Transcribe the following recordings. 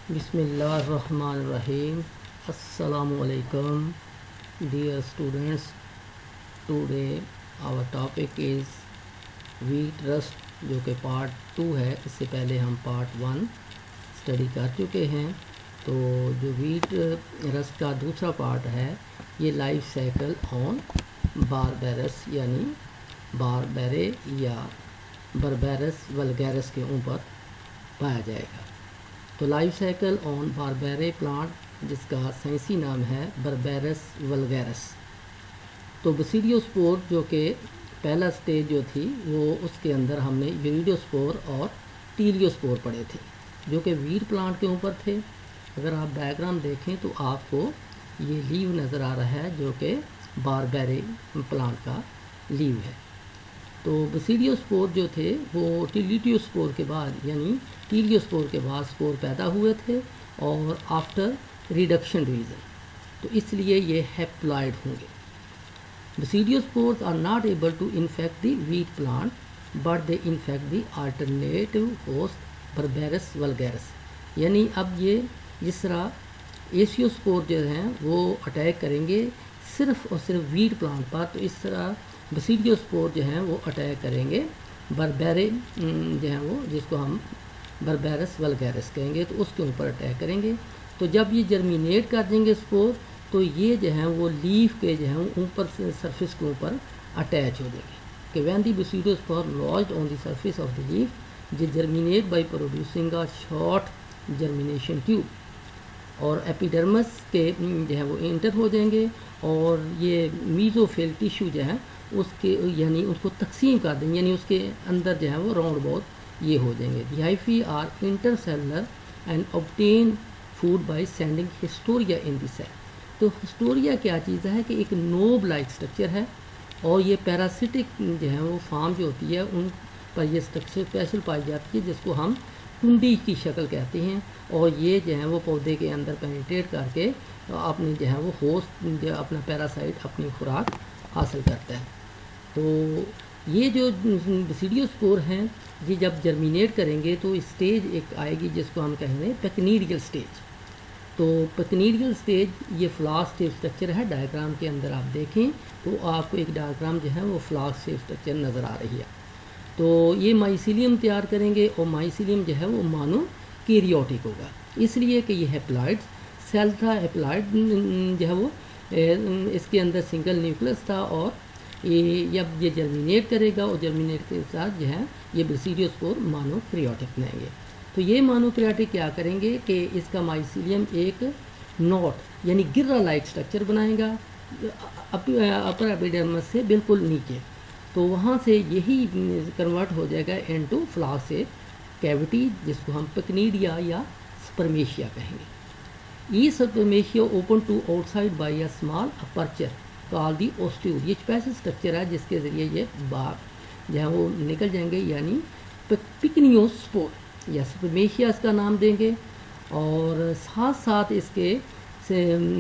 بسم اللہ الرحمن الرحیم. السلام علیکم dear students. Today our topic is wheat rust جو کہ پارٹ 2 ہے. اس سے پہلے ہم پارٹ 1 اسٹڈی کر چکے ہیں. تو جو ویٹ رسٹ کا دوسرا پارٹ ہے یہ لائف سائیکل آن باربیرس یعنی باربیرے یا بربیرس ولگیرس کے اوپر پایا جائے گا. تو لائف سائیکل آن باربیرے پلانٹ جس کا سائنسی نام ہے بربیرس ولگیرس. تو بسیڈیوسپور جو کہ پہلا سٹیج جو تھی وہ اس کے اندر ہم نے یوریڈیوسپور اور ٹیلیوسپور پڑھے تھے جو کہ ویٹ پلانٹ کے اوپر تھے. اگر آپ ڈائیگرام دیکھیں تو آپ کو یہ لیو نظر آ رہا ہے جو کہ باربیرے پلانٹ کا لیو ہے. تو بسیڈیوسپور جو تھے وہ ٹیلیوسپور کے بعد یعنی ٹیلیوسپور کے بعد سپور پیدا ہوئے تھے اور آفٹر ریڈکشن ڈویژن، تو اس لیے یہ ہیپلائڈ ہوں گے. Basidiospores are not able to infect the wheat plant but they infect the alternative host Berberis vulgaris. یعنی اب یہ جس طرح ایسیوسپور جو ہیں وہ اٹیک کریں گے صرف اور صرف ویٹ پلانٹ پر، تو اس طرح بسیڈیوسپور جو ہیں وہ اٹیک کریں گے بربیرے جو ہیں وہ جس کو ہم بربیرس ولگیرس کہیں گے، تو اس کے اوپر اٹیک کریں گے. تو جب یہ جرمینیٹ کر دیں گے سپور تو یہ جو ہیں وہ لیف کے جو ہیں اوپر سرفیس کے اوپر اٹیچ ہو جائیں گے کہ when the basidiospore lodged on the surface of the leaf they germinate by producing a short germination tube, اور ایپیڈرمس کے جو ہے وہ انٹر ہو جائیں گے اور یہ میزوفیل ٹیشو جو ہے اس کے یعنی اس کو تقسیم کر دیں گے، یعنی اس کے اندر جو ہے وہ راؤنڈ اباؤٹ یہ ہو جائیں گے. The hyphae are intercellular and obtain food by sending haustoria in the cell. تو ہسٹوریا کیا چیز ہے کہ ایک نوب لائک اسٹرکچر ہے اور یہ پیراسٹک جو ہے وہ فارم جو ہوتی ہے ان پر یہ اسٹرکچر اسپیشل پائی جاتی ہے جس کو ہم کنڈی کی شکل کہتے ہیں، اور یہ جو ہے وہ پودے کے اندر پینیٹریٹ کر کے اپنی جو ہے وہ ہوسٹ جو اپنا پیراسائٹ اپنی خوراک حاصل کرتا ہے. تو یہ جو بسیڈیوسپور ہیں یہ جب جرمینیٹ کریں گے تو اسٹیج ایک آئے گی جس کو ہم کہیں گے پیکنیڈیل اسٹیج. تو پیکنیڈیل اسٹیج یہ فلاسک شیپ اسٹرکچر ہے. ڈائیگرام کے اندر آپ دیکھیں تو آپ کو ایک ڈائیگرام جو ہے وہ فلاسک شیپ اسٹرکچر نظر آ رہی ہے. تو یہ مائسیلیم تیار کریں گے اور مائسیلیم جو ہے وہ مانو کیریوٹک ہوگا اس لیے کہ یہ ہیپلائڈ سیل تھا. ہیپلائڈ جو ہے وہ اس کے اندر سنگل نیوکلس تھا اور جب یہ جرمینیٹ کرے گا اور جرمینیٹ کے ساتھ جو ہے یہ بسیڈیوسپور مانو کریوٹک بنائیں گے. تو یہ مانو کریوٹک کیا کریں گے کہ اس کا مائسیلیم ایک نوٹ یعنی گرہ لائک اسٹرکچر بنائے گا اپر ایپیڈرمس سے بالکل نیچے. تو وہاں سے یہی کنورٹ ہو جائے گا انٹو فلاسک شیپ کیوٹی جس کو ہم پیکنیڈیا یا سپرمیشیا کہیں گے. یہ spermatia open to outside by a small aperture call the ostiole. یہ اسپیشل اسٹرکچر ہے جس کے ذریعے یہ باغ جو ہے وہ نکل جائیں گے یعنی پکنیوسپور یا سپرمیشیا اس کا نام دیں گے. اور ساتھ ساتھ اس کے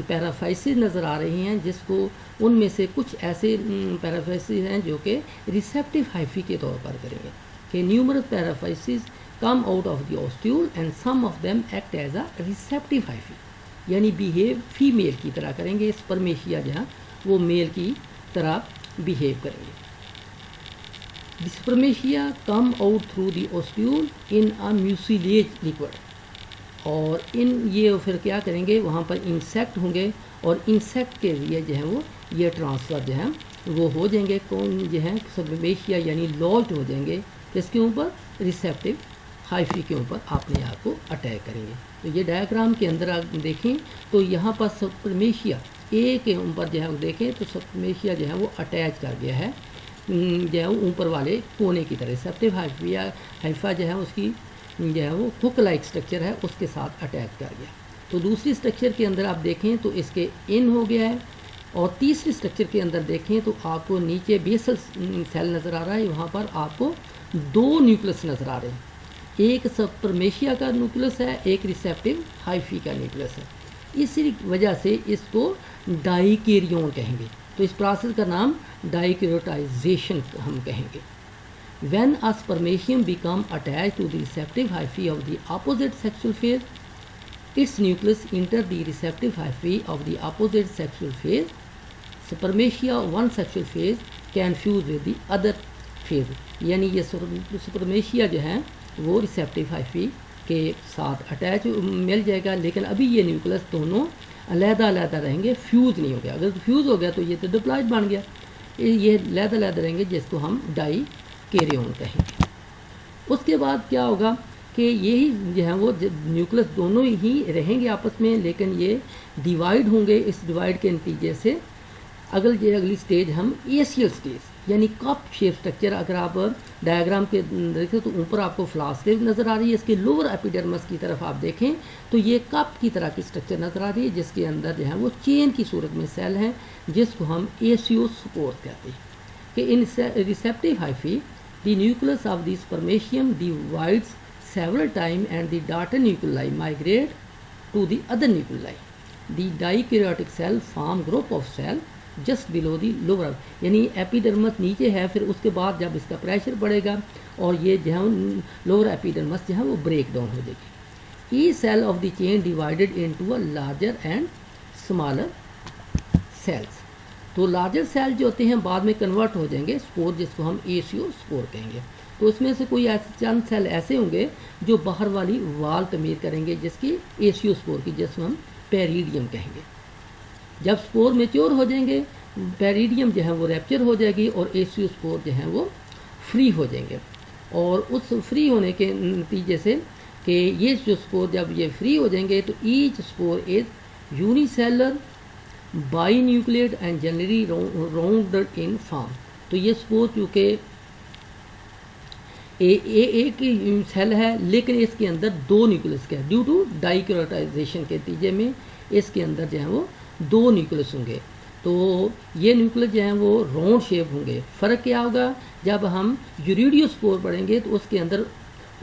پیرافائسز نظر آ رہی ہیں جس کو ان میں سے کچھ ایسے پیرافائسز ہیں جو کہ ریسیپٹیو ہائفی کے طور پر کریں گے کہ numerous periphyses come out of the ostiole and some of them act as a receptive hyphae یعنی بیہیو فیمیل کی طرح کریں گے. سپرمیشیا جو ہے وہ میل کی طرح بیہیو کریں گے. The spermatia come out through the ostiole in a mucilage liquid, اور یہ پھر کیا کریں گے وہاں پر انسیکٹ ہوں گے اور انسیکٹ کے لیے جو ہے وہ یہ ٹرانسفر جو ہے وہ ہو جائیں گے کون جو ہے سپرمیشیا یعنی لوجڈ ہو جائیں گے اس کے اوپر ریسیپٹیو ہائفی کے اوپر اپنے آپ کو اٹیک کریں گے. تو یہ ڈائیگرام کے اندر آپ دیکھیں تو یہاں پر سپرمیشیا اے کے اوپر جو ہے وہ دیکھیں تو سپرمیشیا جو ہے وہ اٹیچ کر گیا ہے جو ہے وہ اوپر والے کونے کی طرح. ریسیپٹیو ہائفا جو ہے اس کی جو ہے وہ ہک لائک اسٹرکچر ہے اس کے ساتھ اٹیچ کر گیا. تو دوسری اسٹرکچر کے اندر آپ دیکھیں تو اس کے ان ہو گیا ہے، اور تیسری اسٹرکچر کے اندر دیکھیں تو آپ کو نیچے بیسل سیل نظر آ رہا ہے. وہاں پر آپ کو 2 نیوکلس نظر آ رہے ہیں، ایک سپرمیشیا کا نیوکلس ہے ایک ریسیپٹیو ہائفی کا نیوکلس ہے. اسی وجہ سے اس کو ڈائی کیریون کہیں گے. تو اس پروسیس کا نام ڈائی کیریوٹائزیشن ہم کہیں گے. When a spermatium become attached to the receptive hyphae of the opposite sexual phase, its nucleus enter the receptive hyphae of the opposite sexual phase. Spermatia one sexual phase can fuse with the other phase. यानी ये spermatia जो है वो receptive hyphae के साथ attach मिल जाएगा, लेकिन अभी ये न्यूक्लियस दोनों अलग-अलग रहेंगे, फ्यूज़ नहीं हो गया। अगर फ्यूज़ हो गया तो ये तो डिप्लॉइड बन गया, ये अलग-अलग रहेंगे जिसको हम डाई कैरियन कहेंगे। उसके बाद क्या होगा कि यही जो है वो न्यूक्लियस दोनों ही रहेंगे आपस में, लेकिन ये डिवाइड होंगे। इस डिवाइड के नतीजे से अगली स्टेज हम एशियल स्टेज यानी कप शेप स्ट्रक्चर, अगर आप डायग्राम के देखें तो ऊपर आपको फ्लास्क नज़र आ रही है, इसके लोअर एपिडर्मिस की तरफ आप देखें तो ये कप की तरह की स्ट्रक्चर नज़र आ रही है, जिसके अंदर जो है वो चेन की सूरत में सेल हैं, जिसको हम एसियोस्पोर कहते हैं। कि in receptive hyphae the nucleus of the spermatium divides several times and the daughter nuclei migrate to the other nuclei. The dikaryotic cell form group of cell just below the lower, यानी epidermis नीचे है, फिर उसके बाद जब इसका pressure बढ़ेगा और ये जो है लोअर एपिडर्मस जो है वो ब्रेक डाउन हो जाएगी। Each cell of the chain divided into a larger and smaller cells. तो लार्जर सेल जो होते हैं बाद में कन्वर्ट हो जाएंगे स्पोर, जिसको हम एसियोस्पोर कहेंगे। तो उसमें से कोई चंद सेल ऐसे होंगे जो बाहर वाली वाल तमीर करेंगे, जिसकी एसियोस्पोर की, जिसको हम पेरिडियम कहेंगे। जब स्पोर मैच्योर हो जाएंगे, पेरिडियम जो है वो रैप्चर हो जाएगी और एसियोस्पोर जो है वो फ्री हो जाएंगे। और उस फ्री होने के नतीजे से कि ये जो स्पोर जब ये फ्री हो जाएंगे तो each spore is unicellular binucleate and generally rounded in form. तो ये स्पोर चूँकि एक ही सेल है, लेकिन इसके अंदर दो न्यूक्लियस के ड्यू टू डाइक्रोटाइजेशन के नतीजे में इसके अंदर जो है वो दो न्यूक्लियस होंगे। तो ये न्यूक्लियस जो हैं वो राउंड शेप होंगे। फ़र्क क्या होगा, जब हम यूरिडियोस्पोर पढ़ेंगे तो उसके अंदर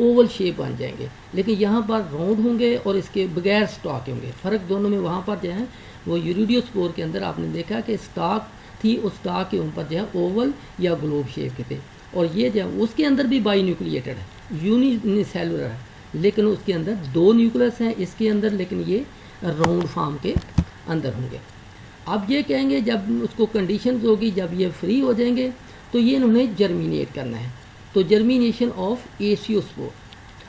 ओवल शेप बन जाएंगे, लेकिन यहाँ पर राउंड होंगे और इसके बगैर स्टॉक होंगे। फ़र्क दोनों में वहाँ पर जो है वो यूरिडियोस्पोर के अंदर आपने देखा कि स्टॉक थी, उस स्टॉक के ऊपर जो है ओवल या ग्लोब शेप के थे, और ये जो उसके अंदर भी बाई न्यूक्लिएटेड है, यूनिसेलुलर है, लेकिन उसके अंदर दो न्यूक्लियस हैं इसके अंदर, लेकिन ये राउंड फॉर्म के अंदर होंगे। अब ये कहेंगे जब उसको कंडीशन होगी, जब ये फ्री हो जाएंगे तो ये इन्होंने जर्मिनेट करना है। तो जर्मिनेशन ऑफ एसियोस्पोर।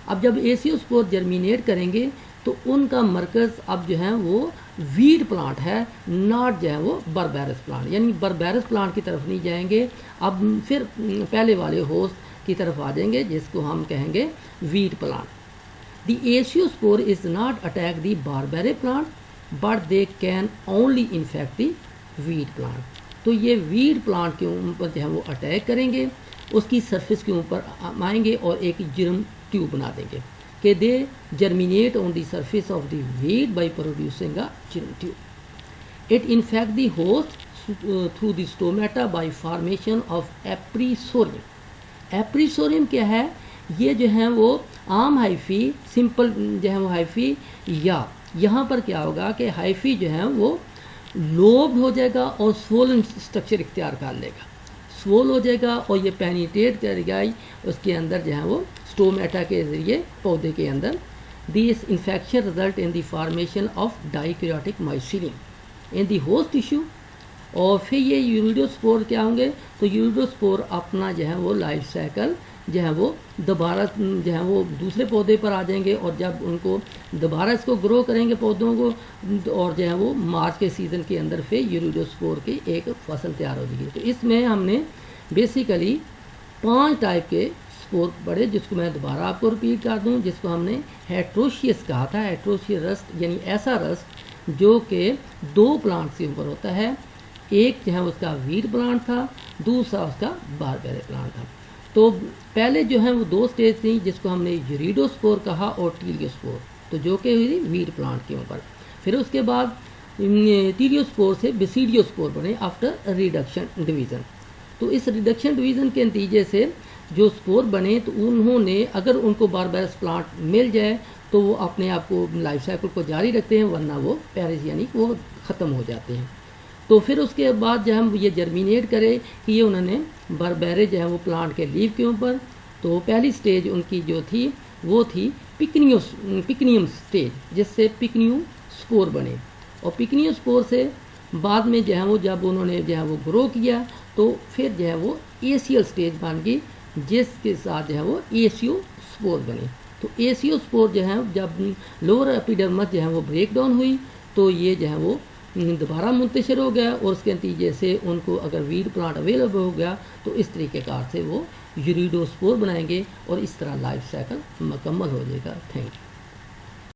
अब जब एसियोस्पोर जर्मिनेट करेंगे तो उनका मरकज़ अब जो है वो वीड प्लांट है, नॉट जो है वो बर्बेरस प्लांट, यानी बर्बेरस प्लांट की तरफ नहीं जाएंगे, अब फिर पहले वाले होस्ट की तरफ आ जाएंगे, जिसको हम कहेंगे wheat plant. The aeciospore is not attack the barberry plant but they can only infect the wheat plant. तो ये वीड प्लांट के ऊपर जो है वो अटैक करेंगे, उसकी सरफेस के ऊपर आएंगे और एक जर्म ट्यूब बना देंगे कि they germinate on the surface of the wheat by producing a germ tube. It infect the host through the stomata by formation of appressorium. Appressorium क्या है, ये जो है वो आम हाइफी, सिंपल जो है वो हाइफी, या यहाँ पर क्या होगा कि हाइफी जो है वो लोब्ड हो जाएगा और स्वोलन स्ट्रक्चर इख्तियार कर लेगा, स्वोल हो जाएगा और ये पेनिट्रेट करेगा उसके अंदर जो है वो स्टोमेटा के ज़रिए पौधे के अंदर। This infection result in the formation of dikaryotic mycelium in the host tissue. और फिर ये यूरिडोस्पोर क्या होंगे, तो यूरिडोस्पोर अपना जो है वो लाइफ साइकिल जो है वो दोबारा जो है वो दूसरे पौधे पर आ जाएंगे, और जब उनको दोबारा इसको ग्रो करेंगे पौधों को, और जो है वो मार्च के सीज़न के अंदर फिर यूरिडोस्पोर की एक फसल तैयार हो जाएगी। तो इसमें हमने बेसिकली 5 टाइप के स्पोर पढ़े, जिसको मैं दोबारा आपको रिपीट कर दूं, जिसको हमने हेट्रोशियस कहा था। हेट्रोशियस रस्ट यानी ऐसा रस्ट जो कि 2 प्लांट के ऊपर होता है, एक जो है उसका वीड प्लांट था, दूसरा उसका बारबेरे प्लांट था। तो पहले जो है वो 2 स्टेज थी, जिसको हमने यूरिडोस्पोर कहा और टीलियोस्पोर, तो जो कि हुई वीड प्लांट के ऊपर। फिर उसके बाद टीलियोस्पोर से बेसिडियोस्पोर बने आफ्टर रिडक्शन डिवीज़न। तो इस रिडक्शन डिवीज़न के नतीजे से जो स्पोर बने, तो उन्होंने अगर उनको बारबेरस प्लांट मिल जाए तो वो अपने आप को लाइफ साइकिल को जारी रखते हैं, वरना वो पेरिश यानी वो ख़त्म हो जाते हैं। तो फिर उसके बाद जब हम ये जर्मिनेट करें कि ये उन्होंने बारबेरे जो है वो प्लांट के लीव के ऊपर, तो पहली स्टेज उनकी जो थी वो थी पिकनियम स्टेज, जिससे पिकनियम स्पोर बने। और पिकनियम स्पोर से बाद में जो है वो जब उन्होंने जो है वो ग्रो किया तो फिर जो है वो एसियल स्टेज बन गई, जिसके साथ जो है वो एसियो स्पोर बने। तो एसियो स्पोर जो है जब लोअर एपिडर्मिस जो है वो ब्रेक डाउन हुई तो ये जो है वो दोबारा मुंतशिर हो गया, और उसके नतीजे से उनको अगर वीड प्लांट अवेलेबल हो गया तो इस तरीक़ेकार से वो यूरिडोस्पोर बनाएंगे और इस तरह लाइफ साइकिल मुकम्मल हो जाएगा। Thank you.